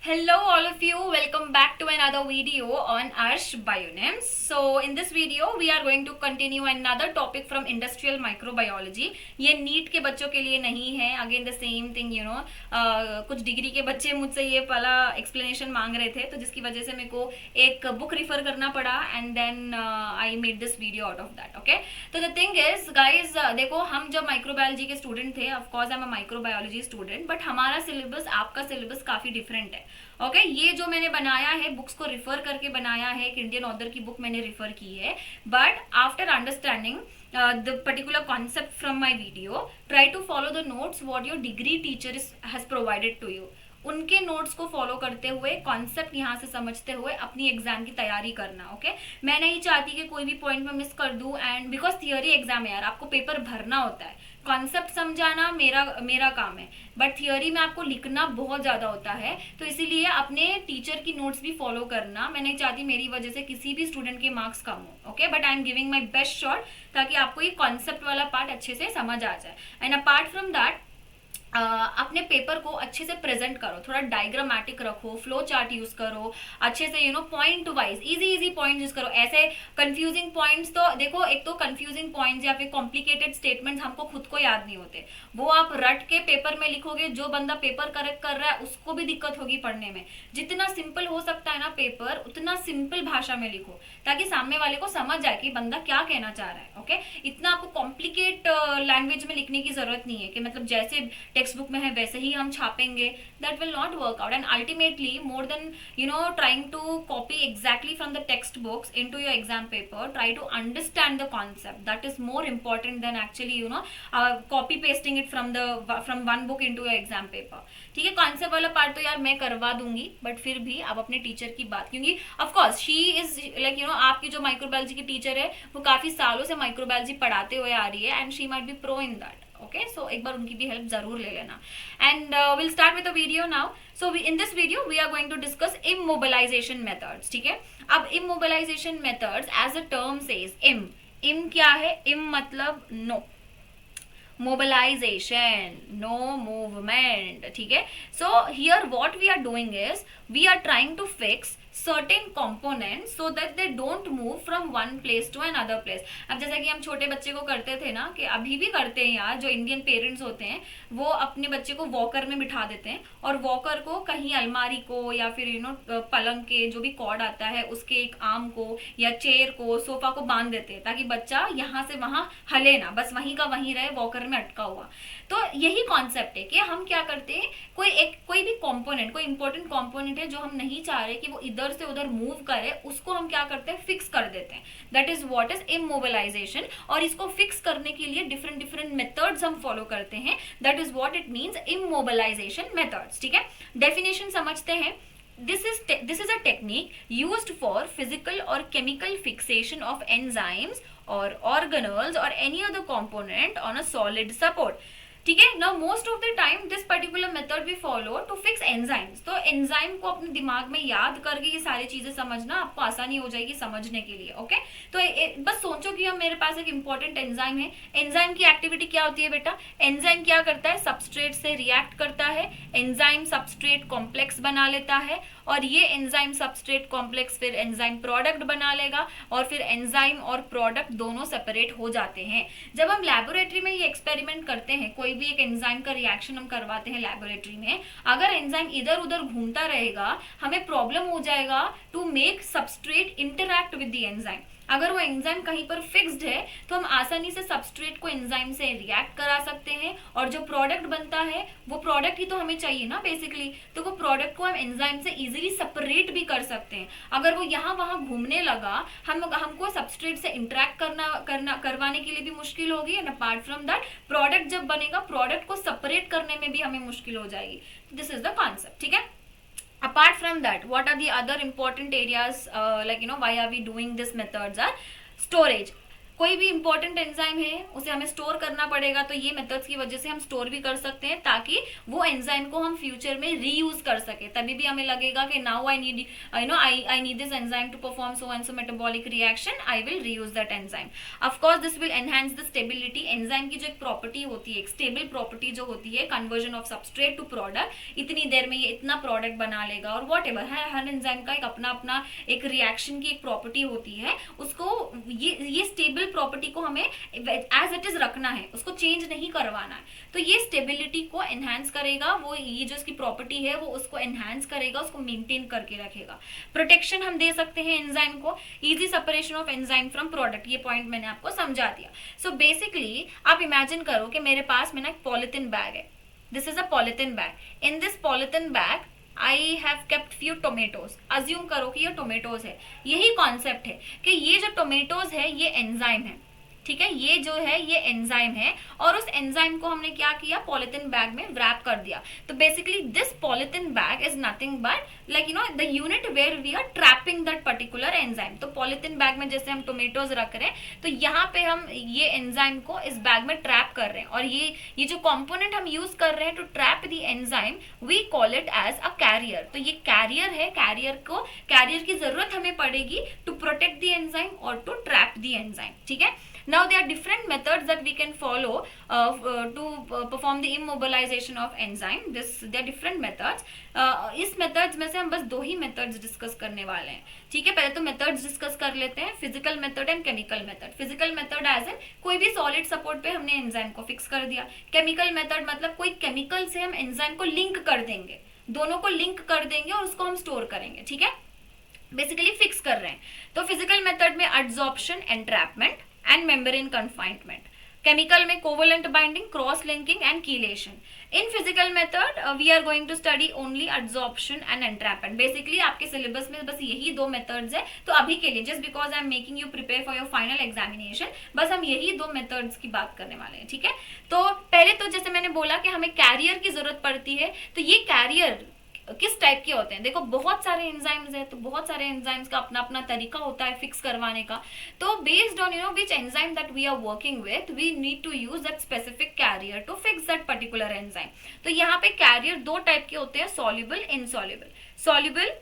Hello all of you, welcome back to another video on Arsh Bionems. So in this video we are going to continue another topic from industrial microbiology. ये NEET के बच्चों के लिए नहीं है, again the same thing कुछ degree के बच्चे मुझसे ये वाला एक्सप्लेनेशन मांग रहे थे, तो जिसकी वजह से मेरे को एक बुक रिफर करना पड़ा and then I made this video out of that. Okay, तो द थिंग इज गाइज, देखो हम जब माइक्रोबायोलॉजी के स्टूडेंट थे, of course I am a microbiology student, but हमारा सिलेबस आपका सिलेबस काफी डिफरेंट है. ओके ये जो मैंने बनाया है, बुक्स को रिफर करके बनाया है, एक इंडियन ऑथर की बुक मैंने रिफर की है, but after understanding the particular concept from my video, try to follow the notes what your degree teacher has provided to you. उनके नोट्स को फॉलो करते हुए, कॉन्सेप्ट यहाँ से समझते हुए अपनी एग्जाम की तैयारी करना. ओके मैं नहीं चाहती कि कोई भी पॉइंट में मिस कर दूं, एंड बिकॉज थियोरी एग्जाम है यार, आपको पेपर भरना होता है, कॉन्सेप्ट समझाना मेरा काम है, बट थियोरी में आपको लिखना बहुत ज़्यादा होता है, तो इसीलिए अपने टीचर की नोट्स भी फॉलो करना. मैं नहीं चाहती मेरी वजह से किसी भी स्टूडेंट के मार्क्स कम हो. Okay but I am giving my best shot ताकि आपको ये कॉन्सेप्ट वाला पार्ट अच्छे से समझ आ जाए. एंड अपार्ट फ्रॉम दैट अपने पेपर को अच्छे से प्रेजेंट करो, थोड़ा डायग्रामेटिक रखो, फ्लो चार्ट यूज करो, अच्छे से point wise easy point use करो. ऐसे कंफ्यूजिंग पॉइंट्स तो देखो, एक तो कंफ्यूजिंग पॉइंट्स या फिर कॉम्प्लिकेटेड स्टेटमेंट्स हमको खुद को याद नहीं होते, वो आप रट के पेपर में लिखोगे, जो बंदा पेपर करेक्ट कर रहा है उसको भी दिक्कत होगी पढ़ने में. जितना सिंपल हो सकता है ना पेपर, उतना सिंपल भाषा में लिखो ताकि सामने वाले को समझ जाए कि बंदा क्या कहना चाह रहा है. ओके इतना आपको कॉम्प्लिकेट लैंग्वेज में लिखने की जरूरत नहीं है कि मतलब जैसे टेक्स्ट बुक में है वैसे ही हम छापेंगे. That will not work out, and ultimately more than trying to copy exactly from the text books into your exam paper, try to understand the concept. That is more important than actually copy pasting it from one book into your exam paper. ठीक है, concept वाला part तो यार मैं करवा दूंगी, but फिर भी आप अपने टीचर की बात, क्योंकि ऑफकोर्स शी इज लाइक आपकी जो माइक्रोबायोलॉजी की टीचर है वो काफी सालों से माइक्रोबायोलॉजी पढ़ाते हुए आ रही है, and she might be pro in that. Okay so एक बार उनकी भी हेल्प जरूर ले लेना. And will start with the video now. So in this video we are going to discuss immobilization methods. ठीक है, अब immobilization methods as a term says इम क्या है? इम मतलब नो, mobilization, no movement. ठीक है, so here what we are doing is we are trying to fix certain components so that they don't move from one place to another place. अब जैसा कि हम छोटे बच्चे को करते थे ना, कि अभी भी करते हैं यार, जो इंडियन पेरेंट्स होते हैं वो अपने बच्चे को वॉकर में बिठा देते हैं और वॉकर को कहीं अलमारी को या फिर पलंग के जो भी कॉर्ड आता है उसके एक आर्म को या चेयर को, सोफा को बांध देते हैं ताकि बच्चा यहाँ से वहां हिले ना, बस वहीं का वहीं रहे, वॉकर में अटका हुआ. तो यही कॉन्सेप्ट है कि हम क्या करते हैं, कोई भी कंपोनेंट, कोई इंपॉर्टेंट कंपोनेंट है जो हम नहीं चाह रहे कि वो इधर से उधर मूव करे, उसको हम क्या करते हैं, फिक्स कर देते हैं. That is what is immobilization. और इसको फिक्स करने के लिए डिफरेंट डिफरेंट मेथड्स हम फॉलो करते हैं. That is what it means immobilization methods. ठीक है, डेफिनेशन समझते हैं. This is a technique used for physical or chemical fixation of enzymes or organelles or any other component on a solid support. ठीक है, now most of the time this particular method we follow to fix enzymes. तो enzyme को अपने दिमाग में याद करके ये सारी चीजें समझना आपको आसानी हो जाएगी समझने के लिए. ओके तो बस सोचो कि अब मेरे पास एक इंपॉर्टेंट एंजाइम है. एंजाइम की एक्टिविटी क्या होती है बेटा? एंजाइम क्या करता है? सबस्ट्रेट से रिएक्ट करता है, एंजाइम सबस्ट्रेट कॉम्प्लेक्स बना लेता है, और ये एंजाइम सबस्ट्रेट कॉम्प्लेक्स फिर एंजाइम प्रोडक्ट बना लेगा, और फिर एंजाइम और प्रोडक्ट दोनों सेपरेट हो जाते हैं. जब हम लैबोरेटरी में ये एक्सपेरिमेंट करते हैं, कोई भी एक एंजाइम का रिएक्शन हम करवाते हैं लैबोरेटरी में, अगर एंजाइम इधर उधर घूमता रहेगा हमें प्रॉब्लम हो जाएगा to make substrate interact with the enzyme. अगर वो एंजाइम कहीं पर फिक्स्ड है तो हम आसानी से सबस्ट्रेट को एंजाइम से रिएक्ट करा सकते हैं, और जो प्रोडक्ट बनता है वो प्रोडक्ट ही तो हमें चाहिए ना बेसिकली, तो वो प्रोडक्ट को हम एंजाइम से इजीली सेपरेट भी कर सकते हैं. अगर वो यहाँ वहां घूमने लगा, हमको सबस्ट्रेट से इंटरेक्ट करवाने के लिए भी मुश्किल होगी, and apart from that product जब बनेगा, प्रोडक्ट को सेपरेट करने में भी हमें मुश्किल हो जाएगी. This is the concept. ठीक है, apart from that what are the other important areas, why are we doing this methods are storage. कोई भी इंपॉर्टेंट एंजाइम है उसे हमें स्टोर करना पड़ेगा, तो ये मेथड्स की वजह से हम स्टोर भी कर सकते हैं ताकि वो एंजाइम को हम फ्यूचर में रीयूज कर सके। तभी भी हमें लगेगा कि now I need I need this enzyme to perform so and so metabolic reaction, I will reuse that enzyme. Of course this will enhance the stability. Enzyme की जो एक प्रॉपर्टी होती है, एक स्टेबल प्रॉपर्टी जो होती है, conversion of substrate to product, इतनी देर में ये इतना प्रोडक्ट बना लेगा और वॉट एवर है, हर एंजाइम का एक अपना अपना एक रिएक्शन की एक प्रॉपर्टी होती है, उसको ये स्टेबल प्रॉपर्टी को हमें एज इट इज रखना है, उसको चेंज नहीं करवाना है। तो ये स्टेबिलिटी को एनहांस करेगा, वो ये जो इसकी प्रॉपर्टी है वो उसको एनहांस करेगा, उसको मेंटेन करके रखेगा। प्रोटेक्शन हम दे सकते हैं एंजाइम को, easy separation of enzyme from product, ये पॉइंट मैंने आपको समझा दिया। सो बेसिकली आप इमेजिन करो कि मेरे पास में ना एक पॉलिथीन बैग है, this is a polythene bag. In this polythene bag I have kept few tomatoes। Assume करो कि ये टोमेटोज है। यही कॉन्सेप्ट है कि ये जो टोमेटोज है ये एंजाइम है, ठीक है, ये जो है ये एंजाइम है, और उस एंजाइम को हमने क्या किया, पॉलिथीन बैग में व्रैप कर दिया। तो basically this polythene bag is nothing but like the unit where we are trapping that particular enzyme. तो पॉलिथीन बैग में जैसे हम टोमेटोज रख रहे हैं, तो यहाँ पे हम ये एंजाइम को इस बैग में ट्रैप कर रहे हैं, और ये जो कॉम्पोनेंट हम यूज कर रहे हैं to trap the enzyme, we call it as a carrier. तो ये कैरियर है, कैरियर की जरूरत हमें पड़ेगी टू प्रोटेक्ट द एंजाइम और टू ट्रैप द एंजाइम, ठीक है। Now there are different methods that we can follow to perform the immobilization of enzyme. There are different methods. इस methods में से हम बस दो ही methods डिस्कस करने वाले हैं, ठीक है। पहले तो methods डिस्कस कर लेते हैं, physical method and chemical method. Physical method as in कोई भी सॉलिड सपोर्ट पे हमने एंजाइम को फिक्स कर दिया। केमिकल मेथड मतलब कोई केमिकल से हम एंजाइम को लिंक कर देंगे, दोनों को लिंक कर देंगे और उसको हम स्टोर करेंगे, ठीक है, बेसिकली फिक्स कर रहे हैं। तो फिजिकल मेथड में adsorption, entrapment and membrane confinement. Chemical में covalent binding, cross linking and chelation. In physical method we are going to study only adsorption and entrapment. Basically आपके syllabus में बस यही दो methods है, तो अभी के लिए just because I am making you prepare for your final examination, बस हम यही दो methods की बात करने वाले हैं, ठीक है। तो पहले तो जैसे मैंने बोला कि हमें कैरियर की जरूरत पड़ती है, तो ये कैरियर किस टाइप के होते हैं, देखो बहुत सारे एंजाइम्स हैं, तो बहुत सारे एंजाइम्स का अपना अपना तरीका होता है फिक्स करवाने का। तो based on which enzyme that we are working with, we need to use that specific carrier to fix that particular enzyme. तो यहाँ पे कैरियर दो टाइप के होते हैं, soluble, insoluble. Soluble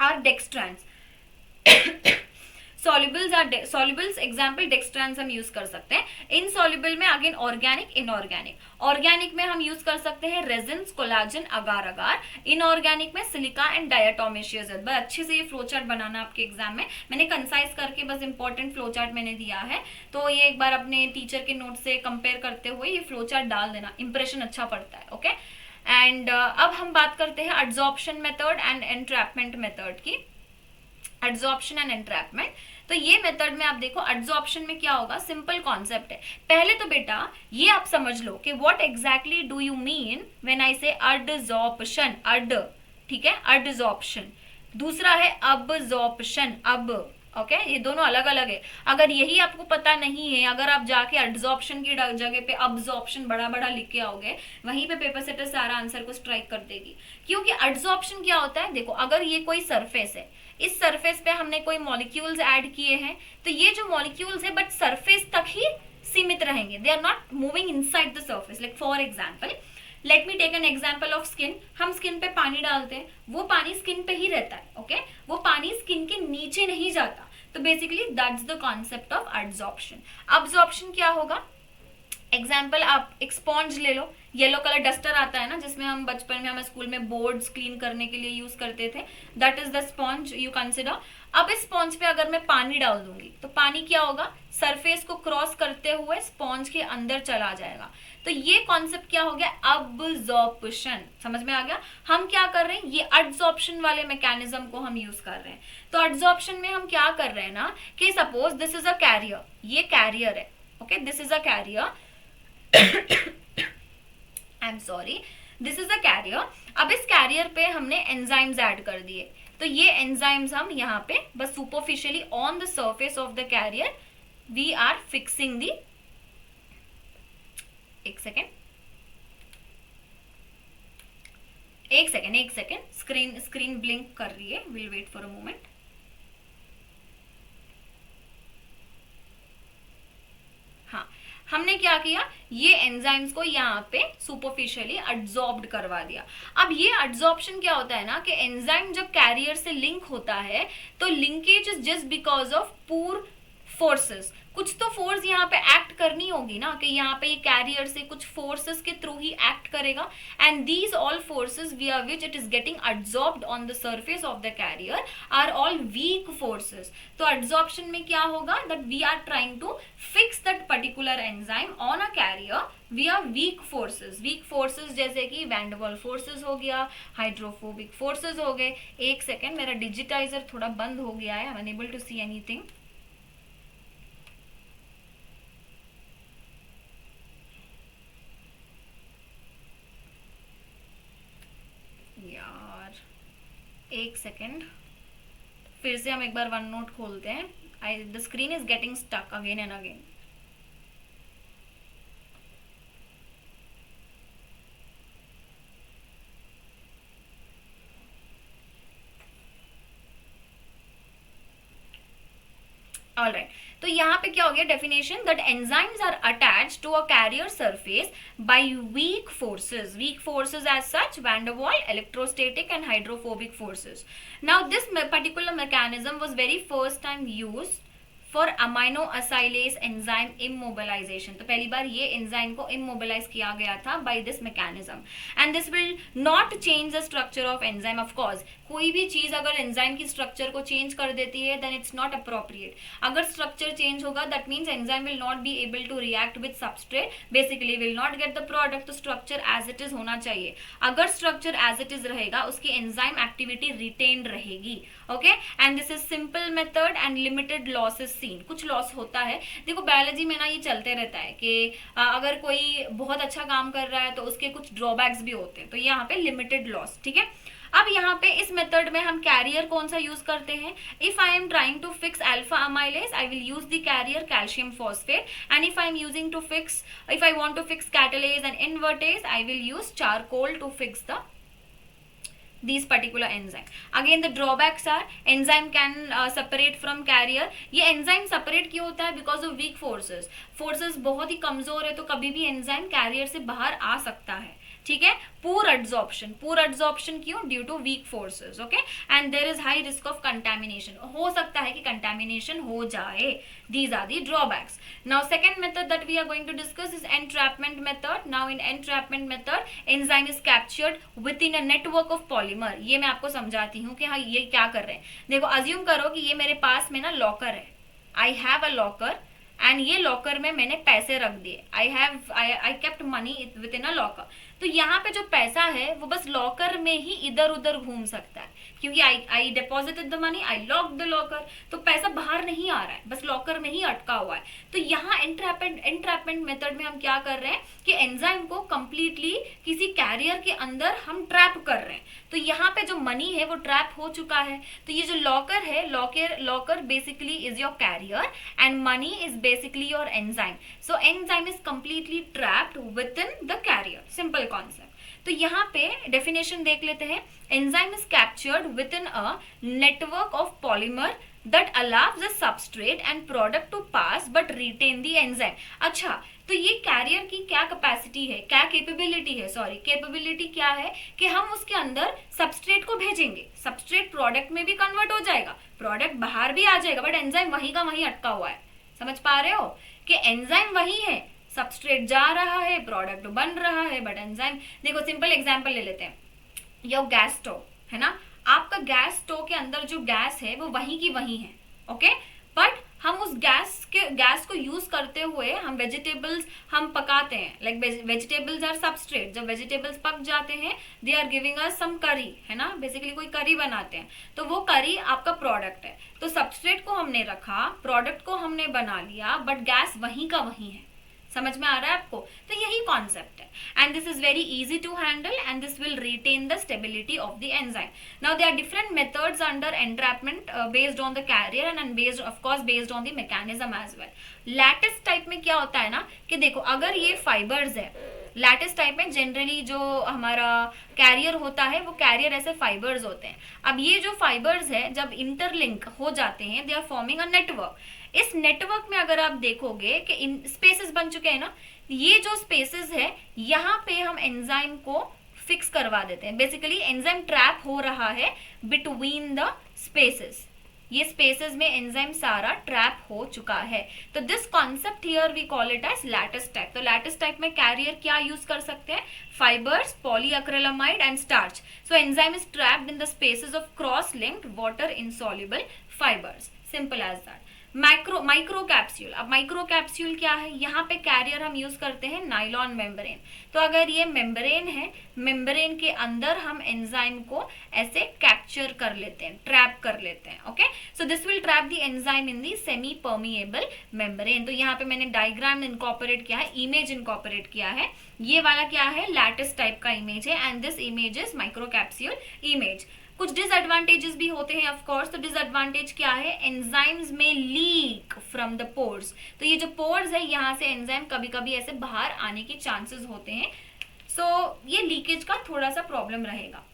are dextrans, solubles example dextrans हम use कर सकते हैं। इनसॉल्युबल में अगेन ऑर्गेनिक, इनऑर्गेनिक। ऑर्गेनिक में हम यूज कर सकते हैं रेजिन्स, कोलाजन, अगार अगार। इनऑर्गेनिक में सिलिका एंड डायटोमिशियस। बस अच्छे से ये फ्लो चार्ट बनाना आपके एग्जाम में, मैंने कंसाइज करके बस इंपॉर्टेंट फ्लो चार्ट मैंने दिया है, तो ये एक बार अपने टीचर के नोट से कंपेयर करते हुए ये फ्लो चार्ट डाल देना, इंप्रेशन अच्छा पड़ता है, ओके। एंड अब हम बात करते हैं adsorption method and entrapment method की। एड्सॉर्प्शन एंड एंट्रैपमेंट, तो ये मेथड में आप देखो एड्सॉर्प्शन में क्या होगा, सिंपल कॉन्सेप्ट है। पहले तो बेटा ये आप समझ लो कि what exactly do you mean when I से एड्सॉर्प्शन, अड, ठीक है, एड्सॉर्प्शन। दूसरा है अब्सॉर्प्शन, अब, ओके, ये दोनों अलग अलग है। अगर यही आपको पता नहीं है, अगर आप जाके एड्सॉर्प्शन की जगह पे अब्सॉर्प्शन बड़ा बड़ा लिख के आओगे, वहीं पे पेपर सेटर सारा आंसर को स्ट्राइक कर देगी। क्योंकि एड्सॉर्प्शन क्या होता है, देखो अगर ये कोई सरफेस है, इस सरफेस पे हमने कोई मॉलिक्यूल्स ऐड किए हैं, तो ये जो मॉलिक्यूल्स है बट सरफेस तक ही सीमित रहेंगे, they are not moving inside the surface. Like for example, let me take an example of skin. हम स्किन पे पानी डालते हैं, वो पानी स्किन पे ही रहता है, ओके, वो पानी स्किन के नीचे नहीं जाता। तो basically that's the concept of adsorption. Absorption क्या होगा, एग्जाम्पल आप एक स्पॉन्ज ले लो, येलो कलर डस्टर आता है ना, जिसमें हम बचपन में हमें स्कूल में बोर्ड्स क्लीन करने के लिए यूज करते थे, that is the sponge you consider. अब इस स्पॉन्ज पे अगर मैं पानी डाल दूंगी, तो पानी क्या होगा, सरफेस को क्रॉस करते हुए स्पॉन्ज के अंदर चला जाएगा। तो ये कॉन्सेप्ट क्या हो गया, अब्सॉर्प्शन। समझ में आ गया। हम क्या कर रहे हैं, ये एड्सॉर्प्शन वाले मैकेनिज्म को हम यूज कर रहे हैं। तो एड्सॉर्प्शन में हम क्या कर रहे हैं ना, कि suppose this is a carrier, ये कैरियर है, okay, this is a carrier, I am sorry, this is a carrier. अब इस कैरियर पे हमने एंजाइम्स ऐड कर दिए, तो ये एंजाइम्स हम यहाँ पे बस superficially on the surface of the carrier we are fixing the, एक सेकेंड, स्क्रीन ब्लिंक कर रही है, will wait for a moment. किया, ये एंजाइम्स को यहाँ पे सुपरफिशियली एब्जॉर्ब्ड करवा दिया। अब ये एब्जॉर्प्शन क्या होता है ना कि एंजाइम जब कैरियर से लिंक होता है तो linkage is just because of पूर फोर्सेस। कुछ तो फोर्स यहाँ पे एक्ट करनी होगी ना, कि यहाँ पे ये कैरियर से कुछ फोर्सेस के थ्रू ही एक्ट करेगा, and these all forces via which it is getting absorbed on the surface of the carrier are all weak forces. तो एब्जॉर्प्शन में क्या होगा, that we are trying to fix that particular enzyme on a carrier via weak forces. Weak forces जैसे कि van der Waals forces हो गया, hydrophobic forces हो गए। एक सेकेंड, मेरा डिजिटाइजर थोड़ा बंद हो गया है, I am unable to see anything. यार एक सेकेंड, फिर से हम एक बार वन नोट खोलते हैं। The screen is getting stuck again and again. Alright, तो यहाँ पे क्या हो गया definition, that enzymes are attached to a carrier surface by weak forces. Weak forces as such van der Waals, electrostatic and hydrophobic forces. Now this particular mechanism was very first time used for amino acylase enzyme immobilization. तो पहली बार ये enzyme को immobilise किया गया था by this mechanism, and this will not change the structure of enzyme. Of course कोई भी चीज अगर एंजाइम की स्ट्रक्चर को चेंज कर देती है देन इट्स नॉट अप्रोप्रिएट। अगर स्ट्रक्चर चेंज होगा that means enzyme will not be able to react with substrate, basically will not get the product. तो स्ट्रक्चर एज इट इज होना चाहिए। अगर स्ट्रक्चर एज इट इज रहेगा उसकी enzyme activity retain रहेगी। Okay, and this is simple method and limited losses seen. कुछ loss होता है, देखो बायोलॉजी में ना ये चलते रहता है कि अगर कोई बहुत अच्छा काम कर रहा है तो उसके कुछ ड्रॉबैक्स भी होते हैं, तो यहाँ पे लिमिटेड लॉस। ठीक है, अब यहाँ पे इस मेथड में हम कैरियर कौन सा यूज करते हैं। If I am trying to fix alpha amylase I will use the carrier calcium phosphate, and if I am using to fix, if I want to fix catalase and invertase I will use charcoal to fix the these particular enzyme. Again the drawbacks are enzyme can separate from carrier. ये enzyme separate क्यों होता है, because of weak forces. Forces बहुत ही कमजोर है तो कभी भी enzyme carrier से बाहर आ सकता है। ठीक है, poor absorption क्यों, due to weak forces. Okay, and there is high risk of contamination. हो सकता है कि contamination हो जाए. These are the drawbacks. Now second method that we are going to discuss is entrapment method. Now in entrapment method enzyme is captured within a network of polymer. ये मैं आपको समझाती हूँ कि हाँ ये क्या कर रहे हैं। देखो assume करो कि ये मेरे पास में ना लॉकर है, I have a locker and ये लॉकर में मैंने पैसे रख दिए, I kept money with in a locker. तो यहाँ पे जो पैसा है वो बस लॉकर में ही इधर उधर घूम सकता है, क्योंकि I deposited the money, I lock the locker, तो पैसा बाहर नहीं आ रहा है, बस लॉकर में ही अटका हुआ है। तो यहाँ एंट्रैपमेंट मेथड में हम क्या कर रहे हैं कि एंजाइम को कंप्लीटली किसी कैरियर के अंदर हम ट्रैप कर रहे हैं। तो यहाँ पे जो मनी है वो ट्रैप हो चुका है, तो ये जो लॉकर है, locker basically is your carrier and money is basically your enzyme. So enzyme is completely trapped within the carrier. Simple concept. तो यहाँ पे definition देख लेते हैं। Enzyme is captured within a network of polymer that allows the substrate and product to pass but retain the enzyme. अच्छा, तो ये career की क्या कैपेसिटी है, क्या कैपेबिलिटी है, सॉरी कैपेबिलिटी क्या है कि हम उसके अंदर सबस्ट्रेट को भेजेंगे, सबस्ट्रेट प्रोडक्ट में भी कन्वर्ट हो जाएगा, प्रोडक्ट बाहर भी आ जाएगा, बट एंजाइम वहीं का वहीं अटका हुआ है। समझ पा रहे हो कि एंजाइम वही है, सबस्ट्रेट जा रहा है, प्रोडक्ट बन रहा है, बट एंजाइम, देखो सिंपल एग्जांपल ले लेते हैं, यो गैस स्टोव है ना, आपका गैस स्टोव के अंदर जो गैस है वो वहीं की वहीं है, ओके, बट हम उस गैस को यूज करते हुए हम वेजिटेबल्स हम पकाते हैं, लाइक वेजिटेबल्स आर सबस्ट्रेट, जब वेजिटेबल्स पक जाते हैं दे आर गिविंग अस सम करी, है ना, बेसिकली कोई करी बनाते हैं, तो वो करी आपका प्रोडक्ट है। तो सबस्ट्रेट को हमने रखा, प्रोडक्ट को हमने बना लिया, बट गैस वहीं का वहीं है। समझ में आ रहा है आपको? तो यही कॉन्सेप्ट है, and this is very easy to handle and this will retain the stability of the enzyme. Now there are different methods under entrapment based on the carrier and based of course based on the mechanism as well. Lattice type में क्या होता है ना कि देखो अगर ये fibres है, लैटिस टाइप में जनरली जो हमारा कैरियर होता है वो कैरियर ऐसे फाइबर्स होते हैं। अब ये जो फाइबर्स है जब इंटरलिंक हो जाते हैं they are forming a network. इस नेटवर्क में अगर आप देखोगे कि इन स्पेसेस बन चुके हैं ना, ये जो स्पेसेस है यहाँ पे हम एंजाइम को फिक्स करवा देते हैं। बेसिकली एंजाइम ट्रैप हो रहा है बिटवीन द स्पेसेस, ये स्पेसेस में एंजाइम सारा ट्रैप हो चुका है। तो this concept here we call it as lattice type. तो लैटिस टाइप में कैरियर क्या यूज कर सकते हैं, fibres, polyacrylamide and starch. So enzyme is trapped in the spaces of cross linked water insoluble fibres, simple as that. Micro capsule, अब micro capsule क्या है, यहाँ पे कैरियर हम यूज करते हैं नाइलॉन मेम्ब्रेन। तो अगर ये मेम्ब्रेन है, मेम्ब्रेन के अंदर हम एंजाइम को ऐसे कैप्चर कर लेते हैं, ट्रैप कर लेते हैं। Okay, so this will trap the enzyme in the semi permeable membrane. तो यहाँ पे मैंने डायग्राम इनकॉर्पोरेट किया है, इमेज इनकॉर्पोरेट किया है। ये वाला क्या है, लैटिस टाइप का इमेज है and this image is micro capsule image. कुछ डिसएडवांटेजेस भी होते हैं ऑफ कोर्स। तो डिसएडवांटेज क्या है, एंजाइम्स में लीक फ्रॉम द पोर्स। तो ये जो पोर्स है यहाँ से एंजाइम कभी कभी ऐसे बाहर आने के चांसेस होते हैं। सो ये लीकेज का थोड़ा सा प्रॉब्लम रहेगा।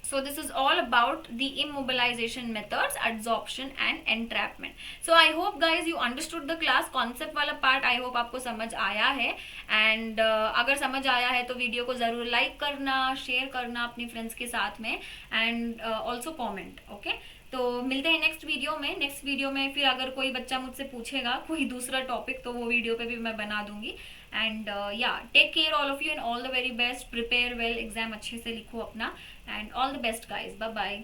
So this is all about the immobilization methods, adsorption and entrapment. So I hope guys you understood the class. Concept वाला part I hope आपको समझ आया है and अगर समझ आया है तो वीडियो को ज़रूर लाइक करना, शेयर करना अपनी फ्रेंड्स के साथ में and also comment. Okay? तो मिलते हैं नेक्स्ट वीडियो में। नेक्स्ट वीडियो में फिर अगर कोई बच्चा मुझसे पूछेगा कोई दूसरा टॉपिक तो वो वीडियो पे भी मैं बना दूंगी। एंड या take care all of you and all the very best. Prepare well, exam अच्छे से लिखो अपना and all the best guys. Bye bye.